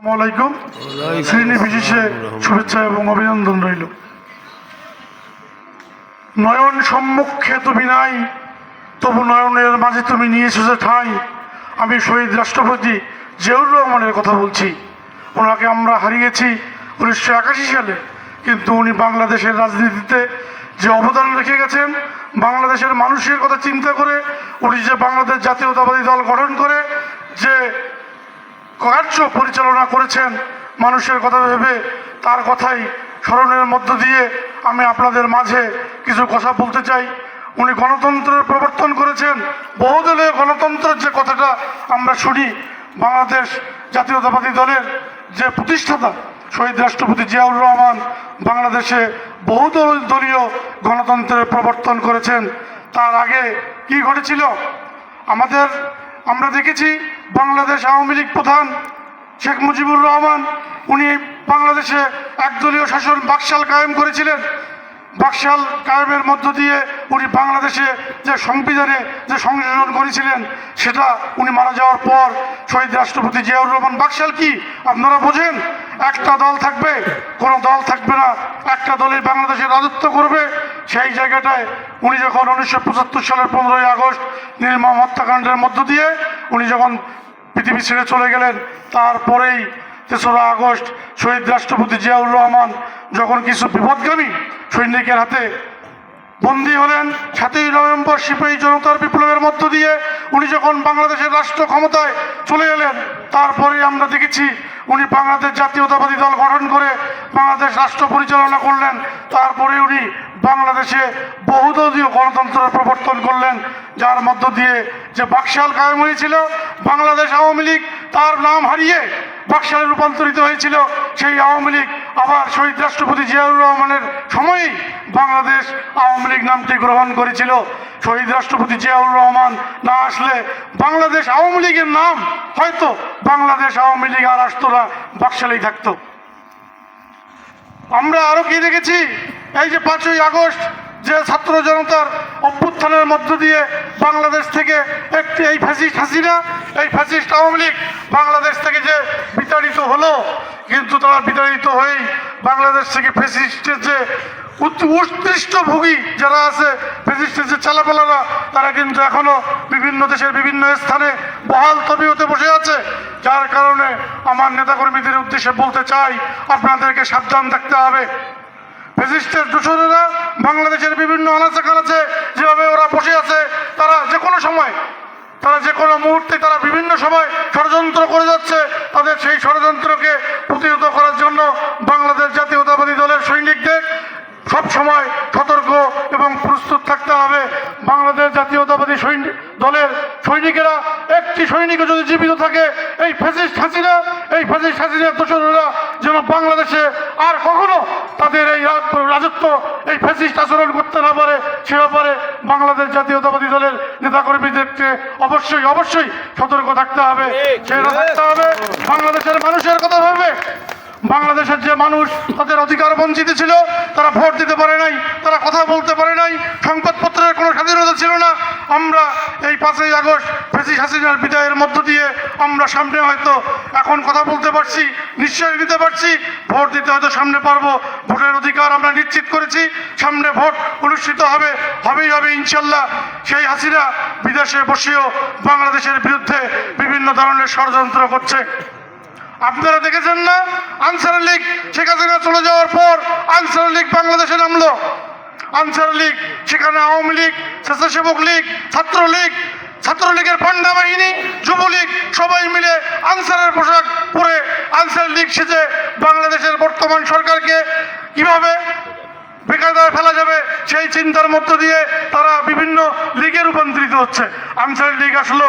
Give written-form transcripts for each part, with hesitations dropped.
আসসালামাইকুম। শ্রেণী বিশেষে শুভেচ্ছা এবং অভিনন্দন রইল। নয়ন সম্মুখে তুমি নাই, তবু নয়নের মাঝে তুমি নিয়েছো যে ঠাঁই। আমি শহীদ রাষ্ট্রপতি জিয়াউর রহমানের কথা বলছি। ওনাকে আমরা হারিয়েছি 1981 সালে, কিন্তু উনি বাংলাদেশের রাজনীতিতে যে অবদান রেখে গেছেন, বাংলাদেশের মানুষের কথা চিন্তা করে উনি যে বাংলাদেশ জাতীয়তাবাদী দল গঠন করে যে কার্য পরিচালনা করেছেন মানুষের কথা ভেবে, তার কথাই স্মরণের মধ্য দিয়ে আমি আপনাদের মাঝে কিছু কথা বলতে চাই। উনি গণতন্ত্রের প্রবর্তন করেছেন, বহুদলীয় গণতন্ত্রের যে কথাটা আমরা শুনি, বাংলাদেশ জাতীয়তাবাদী দলের যে প্রতিষ্ঠাতা শহীদ রাষ্ট্রপতি জিয়াউর রহমান বাংলাদেশে বহুদলীয় গণতন্ত্রের প্রবর্তন করেছেন। তার আগে কি ঘটেছিল আমরা দেখেছি, বাংলাদেশ আওয়ামী লীগ প্রধান শেখ মুজিবুর রহমান উনি বাংলাদেশে একদলীয় শাসন বাকশাল কায়েম করেছিলেন। বাকশাল কায়েমের মধ্য দিয়ে উনি বাংলাদেশে যে সংবিধানে যে সংশোধন করেছিলেন, সেটা উনি মারা যাওয়ার পর শহীদ রাষ্ট্রপতি জিয়াউর রহমান, বাকশাল কি আপনারা বোঝেন? একটা দল থাকবে, কোনো দল থাকবে না, একটা দলই বাংলাদেশের রাজত্ব করবে। সেই জায়গাটায় উনি যখন 1975 সালের 15ই আগস্ট নির্মম হত্যাকাণ্ডের মধ্য দিয়ে উনি যখন পৃথিবী ছেড়ে চলে গেলেন, তারপরেই 3রা আগস্ট শহীদ রাষ্ট্রপতি জিয়াউর রহমান যখন কিছু বিপদগামী সৈনিকের হাতে বন্দী হলেন, 7ই নভেম্বর সিপাহী জনতার বিপ্লবের মধ্য দিয়ে উনি যখন বাংলাদেশের রাষ্ট্র ক্ষমতায় চলে এলেন, তারপরে আমরা দেখেছি উনি বাংলাদেশ জাতীয়তাবাদী দল গঠন করে বাংলাদেশ রাষ্ট্র পরিচালনা করলেন। তারপরে উনি বাংলাদেশে বহুদলীয় গণতন্ত্রের প্রবর্তন করলেন, যার মধ্য দিয়ে যে বাকশাল কায়েম হয়েছিল, বাংলাদেশ আওয়ামী লীগ তার নাম হারিয়ে বাকশালে রূপান্তরিত হয়েছিল। সেই আওয়ামী লীগ আবার শহীদ রাষ্ট্রপতি জিয়াউর রহমানের সময়েই বাংলাদেশ আওয়ামী লীগ নামটি গ্রহণ করেছিল। শহীদ রাষ্ট্রপতি জিয়াউর রহমান না আসলে বাংলাদেশ আওয়ামী লীগের নাম হয়তো বাংলাদেশ আওয়ামী লীগ আর আসতো না, বাকশালেই থাকতো। আমরা আরও কি দেখেছি, এই যে 5ই আগস্ট যে ছাত্র জনতার অভ্যুত্থানের মধ্য দিয়ে বাংলাদেশ থেকে একটি এই ফ্যাসিস্ট হাসিনা, এই ফ্যাসিস্ট আওয়ামী লীগ বাংলাদেশ থেকে যে বিতাড়িত হলো, কিন্তু তারা বিতাড়িত হয়েই বাংলাদেশ থেকে ফ্যাসিস্টের যে উৎকৃষ্টভোগী যারা আছে, ফ্যাসিস্টের যে চালাপালারা, তারা কিন্তু এখনও বিভিন্ন দেশের বিভিন্ন স্থানে বহাল তবিয়তে বসে আছে। যার কারণে আমার নেতাকর্মীদের উদ্দেশ্যে বলতে চাই, আপনাদেরকে সাবধান থাকতে হবে। ফ্যাসিস্টের দোসরেরা বাংলাদেশের বিভিন্ন আনাচে কানাচে যেভাবে ওরা বসে আছে, তারা যে কোনো সময়, তারা যে কোনো মুহূর্তে, তারা বিভিন্ন সময় ষড়যন্ত্র করে যাচ্ছে। তাদের সেই ষড়যন্ত্রকে প্রতিহত করার জন্য বাংলাদেশ জাতীয়তাবাদী দলের সৈনিকদের সব সময় সতর্ক এবং প্রস্তুত থাকতে হবে। বাংলাদেশ জাতীয়তাবাদী দলের সৈনিকেরা, একটি সৈনিকও যদি জীবিত থাকে, এই ফ্যাসিস্ট হাসিনার দোসরেরা যেন বাংলাদেশে আর কখনো তাদের এই রাজত্ব, এই ফ্যাসিস্ট আচরণ করতে না পারে, সে ব্যাপারে বাংলাদেশ জাতীয়তাবাদী দলের নেতাকর্মীদেরকে অবশ্যই সতর্ক থাকতে হবে। সেটা থাকতে হবে বাংলাদেশের মানুষের কথা ভাবে। বাংলাদেশের যে মানুষ তাদের অধিকার বঞ্চিত ছিল, তারা ভোট দিতে পারে নাই, তারা কথা বলতে পারে নাই, সংবাদপত্রের কোনো স্বাধীনতা ছিল না। আমরা এই 5ই আগস্ট ফ্যাসিস্ট হাসিনার বিদায়ের মধ্য দিয়ে আমরা সামনে হয়তো এখন কথা বলতে পারছি, নিশ্চয়ই দিতে পারছি, ভোট দিতে হয়তো সামনে পারবো। ভোটের অধিকার আমরা নিশ্চিত করেছি, সামনে ভোট অনুষ্ঠিত হবেই ইনশাল্লাহ। সেই হাসিনা বিদেশে বসেও বাংলাদেশের বিরুদ্ধে বিভিন্ন ধরনের ষড়যন্ত্র করছে। আপনারা দেখেছেন না, আনসার লীগ শেখ হাসিনা চলে যাওয়ার পর আনসার লীগ বাংলাদেশে নামলো। আনসার লীগ, সেখানে আওয়ামী লীগ, স্বেচ্ছাসেবক লীগ, ছাত্রলীগের পান্ডা বাহিনী, যুবলীগ সবাই মিলে আনসারের পোশাক পরে আনসার লীগ সেজে বাংলাদেশের বর্তমান সরকারকে কিভাবে বেকায়দায় ফেলা যাবে সেই চিন্তার মধ্য দিয়ে তারা বিভিন্ন লীগে রূপান্তরিত হচ্ছে। আনসার লীগ আসলো,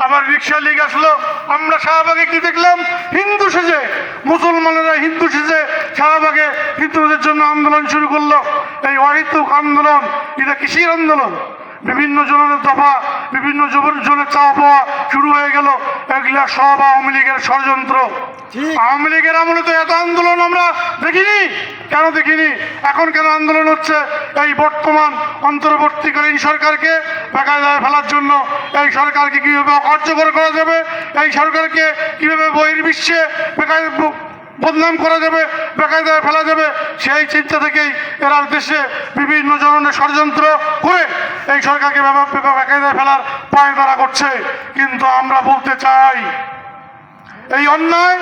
আবার রিক্সা লীগ আসলো। আমরা শাহবাগে কি দেখলাম, হিন্দু সেজে, মুসলমানেরা হিন্দু সেজে শাহবাগে হিন্দুদের জন্য আন্দোলন শুরু করলো। এই অহেতুক আন্দোলন, এটা কিসের আন্দোলন? বিভিন্ন জনের দফা, বিভিন্ন জনের চাওয়া পাওয়া শুরু হয়ে গেল। এগুলা সব আওয়ামী লীগের ষড়যন্ত্র। আওয়ামী লীগের আমলে তো এত আন্দোলন আমরা দেখিনি। কেন দেখিনি? এখন কেন আন্দোলন হচ্ছে? এই বর্তমান অন্তর্বর্তীকালীন সরকারকে বেকায়দায় ফেলার জন্য, এই সরকারকে কীভাবে অকার্যকর করা যাবে, এই সরকারকে কীভাবে বহির্বিশ্বে বদনাম করা যাবে, বেকায়দায় ফেলা যাবে, সেই চিন্তা থেকেই এরা দেশে বিভিন্ন ধরনের ষড়যন্ত্র করে এই সরকারকে বেকায়দায় ফেলার পায়তারা করছে। কিন্তু আমরা বলতে চাই, এই অন্যায়,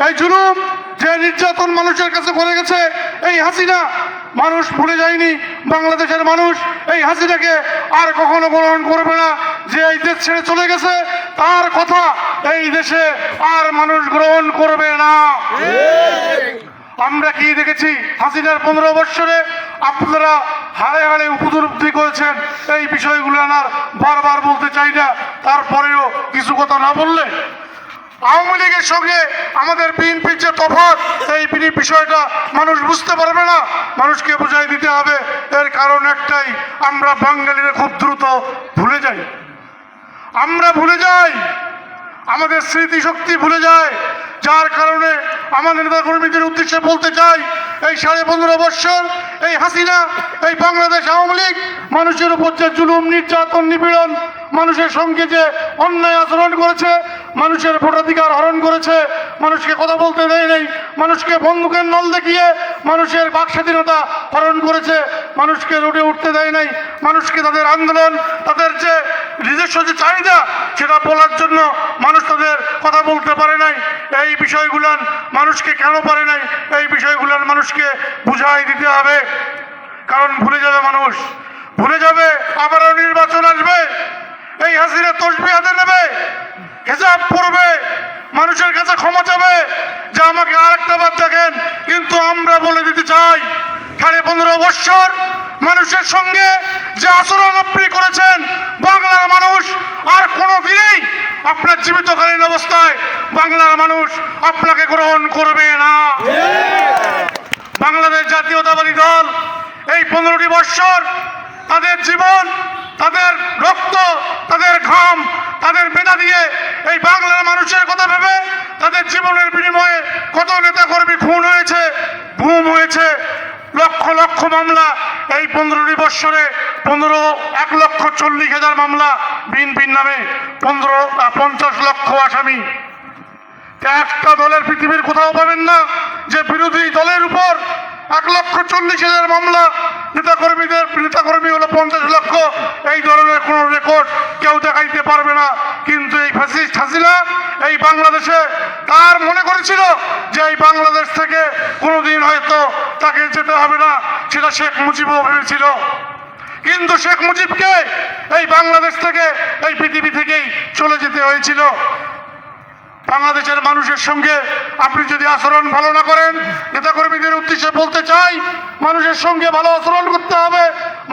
এই জুলুম, যে নির্যাতন মানুষের কাছে করে গেছে এই হাসিনা, মানুষ ভুলে যায়নি। বাংলাদেশের মানুষ এই হাসিনাকে আর কখনো গ্রহণ করবে না। যে এই দেশ ছেড়ে চলে গেছে তার কথা এই দেশে আর মানুষ গ্রহণ করবে না। আমরা কি দেখেছি হাসিনার 15 বৎসরে? আপনারা হাড়ে হাড়ে উপলব্ধি করেছেন। এই বিষয়গুলো আনার বারবার বলতে চাই না, তারপরেও কিছু কথা না বললে আওয়ামী লীগের সঙ্গে আমাদের বিএনপির যে তফাৎ, এই বিষয়টা মানুষ বুঝতে পারবে না। মানুষকে বুঝাই দিতে হবে। এর কারণ একটাই, আমরা বাঙালিরা খুব দ্রুত ভুলে যাই। আমরা ভুলে যাই, আমাদের স্মৃতিশক্তি ভুলে যায়। যার কারণে আমাদের নেতা কর্মীদের উদ্দেশ্যে বলতে চাই, এই 15.5 বৎসর এই হাসিনা, এই বাংলাদেশ আওয়ামী লীগ মানুষের উপর যে জুলুম, নির্যাতন, নিপীড়ন, মানুষের সঙ্গে যে অন্যায় আচরণ করেছে, মানুষের ভোটাধিকার হরণ করেছে, মানুষকে কথা বলতে দেয় নাই, মানুষকে বন্দুকের নল দেখিয়ে মানুষের বাক স্বাধীনতা হরণ করেছে, মানুষকে রোডে উঠতে দেয় নাই, মানুষকে তাদের আন্দোলন, তাদের যে নিজস্ব যে চাহিদা সেটা বলার জন্য মানুষ তাদের কথা বলতে পারে নাই। এই বিষয়গুলান মানুষকে কেন পারে নাই, এই বিষয়গুলান মানুষকে বুঝাই দিতে হবে। কারণ ভুলে যাবে মানুষ, ভুলে যাবে। আবারও নির্বাচন আসবে, এই হাসিনা তসবিহ হাতে নেবে, হিসাব পড়বে, মানুষের কাছে ক্ষমা চাবে যে আমাকে আরেকটা বার দেখেন। কিন্তু আমরা বলে দিতে চাই, 15.5 বৎসর মানুষের সঙ্গে যে আচরণ আপনি করেছেন, বাংলার মানুষ আর কোনোদিনই আপনার জীবিতকালীন অবস্থায় বাংলার মানুষ আপনাকে গ্রহণ করবে না। বাংলাদেশ জাতীয়তাবাদী দল এই 15টি বৎসর তাদের জীবন, তাদের রক্ত, তাদের ঘাম, তাদের মেধা দিয়ে এই বাংলার মানুষের কথা ভেবে তাদের জীবনের বিনিময়ে কত নেতাকর্মী খুন হয়েছে, গুম হয়েছে, লক্ষ লক্ষ মামলা। এই 15টি বৎসরে 1,40,000 মামলা বিএনপির নামে, 50 লক্ষ আসামি। একটা দলের পৃথিবীর কোথাও পাবেন না যে বিরোধী দলের উপর 1,40,000 মামলা, নেতাকর্মী হলো 50 লক্ষ। এই ধরনের কোনো রেকর্ড কেউ দেখাইতে পারবে না। কিন্তু এই ফ্যাসিস্ট হাসিনা এই বাংলাদেশে তার মনে করেছিল যে এই বাংলাদেশ থেকে কোনোদিন হয়তো তাকে যেতে হবে না, সেটা শেখ মুজিবও ভেবেছিল। কিন্তু শেখ মুজিবকে এই বাংলাদেশ থেকে, এই পৃথিবী থেকেই চলে যেতে হয়েছিল। বাংলাদেশের মানুষের সঙ্গে আপনি যদি আচরণ ভালো না করেন, নেতাকর্মীদের উদ্দেশ্যে বলতে চাই, মানুষের সঙ্গে ভালো আচরণ করতে হবে,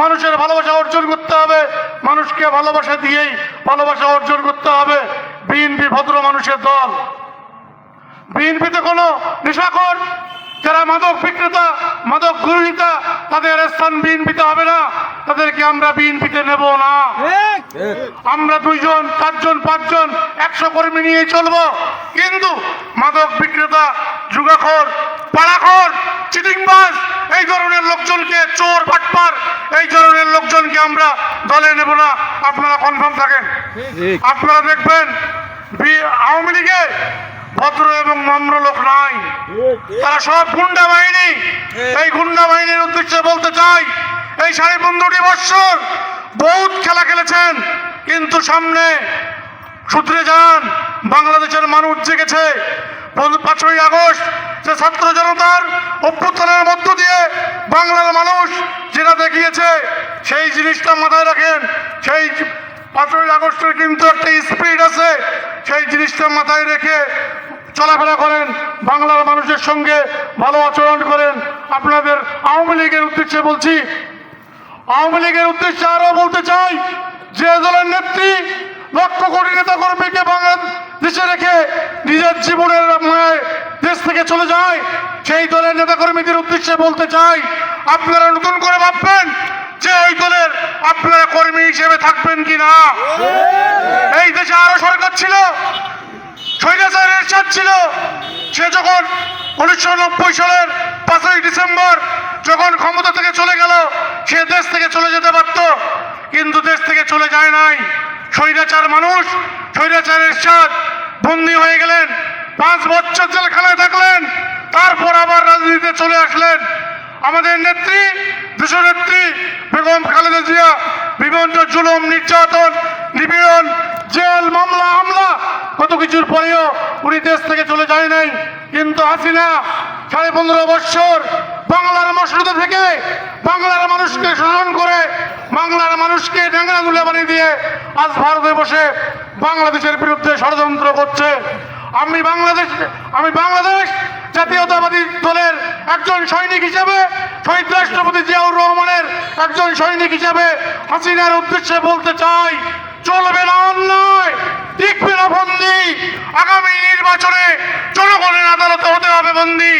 মানুষের ভালোবাসা অর্জন করতে হবে, মানুষকে ভালোবাসা দিয়েই ভালোবাসা অর্জন করতে হবে। বিএনপি ভদ্র মানুষের দল। বিএনপিতে কোনো নেশাখোর, যারা মাদক বিক্রেতা, মাদক গ্রহীতা, তাদের স্থান বিএনপিতে হবে না, তাদেরকে আমরা বিএনপিতে নেব না। আমরা 2 জন, 4 জন, 5 জন, 100 কর্মী নিয়ে চলবো। কিন্তু মাদক বিক্রেতা, জুগাখোর, পাড়াখোর, চিটিংবাজ, এই ধরনের লোকজনকে, চোর বাটপার, এই ধরনের লোকজনকে আমরা দলে নেব না। আপনারা কনফার্ম থাকেন। আপনারা দেখবেন আওয়ামী লীগে ভদ্র এবং নম্র লোক নাই, তারা সব গুন্ডা বাহিনী। এই গুন্ডা বাহিনীর উদ্দেশ্যে বলতে চাই, এই 15.5 বৎসর বহুত খেলা খেলেছেন, কিন্তু সামনে শুধরে যান। বাংলাদেশের মানুষ জেগেছে। 5ই আগস্ট যে ছাত্র জনতার অভ্যুত্থানের মধ্য দিয়ে বাংলার মানুষ যেটা দেখিয়েছে, সেই জিনিসটা মাথায় রাখেন। সেই 5ই আগস্টের কিন্তু একটা স্পিড আছে, সেই জিনিসটা মাথায় রেখে চলাফেরা করেন, বাংলার মানুষের সঙ্গে ভালো আচরণ করেন। আপনাদের আওয়ামী লীগের উদ্দেশ্যে বলছি, আওয়ামী লীগের উদ্দেশ্যে আরও বলতে চাই, যে দলের নেত্রী লক্ষ কোটি নেতা কর্মীকে বাংলাদেশে রেখে নিজের জীবনের মায়ায় দেশ থেকে চলে যায়, সেই দলের নেতা কর্মীদের উদ্দেশ্যে বলতে চাই, আপনারা নতুন করে ভাববেন। যে ওই দলের আপনারা কর্মী হিসেবে থাকবেন কিনা? এই দেশে আরো সরকার ছিল, স্বৈরাচার এরশাদ ছিল। সে যখন 1990 সালের 5ই ডিসেম্বর যখন ক্ষমতা থেকে চলে গেল, সে দেশ থেকে চলে যেতে পারত, কিন্তু দেশ থেকে চলে যায় নাই। স্বৈরাচার মানুষ, স্বৈরাচার এরশাদ বন্দী হয়ে গেলেন, 5 বছর জেলখানায় থাকলেন, তারপর আবার রাজনীতিতে চলে আসলেন। আমাদের নেত্রী, দেশনেত্রী বেগম খালেদা জিয়া বিভিন্ন জুলুম, নির্যাতন, নিপীড়ন, জেল, মামলা, হামলা কত কিছুর পরেও উনি দেশ থেকে চলে যায় নাই। কিন্তু হাসিনা 15.5 বছর বাংলার মসনদে থেকে বাংলার মানুষকে শোষণ করে, বাংলার মানুষকে ড্যাংরা দুলে বানিয়ে দিয়ে আজ ভারতে বসে বাংলাদেশের বিরুদ্ধে ষড়যন্ত্র করছে। আমি বাংলাদেশ জাতীয়তাবাদী দলের একজন সৈনিক হিসেবে, শহীদ রাষ্ট্রপতি জিয়াউর রহমানের একজন সৈনিক হিসেবে হাসিনার উদ্দেশ্যে বলতে চাই, চলবে না অন্যায়, টিকবে না বন্দী। আগামী নির্বাচনে জনগণের আদালতে হতে হবে বন্দী।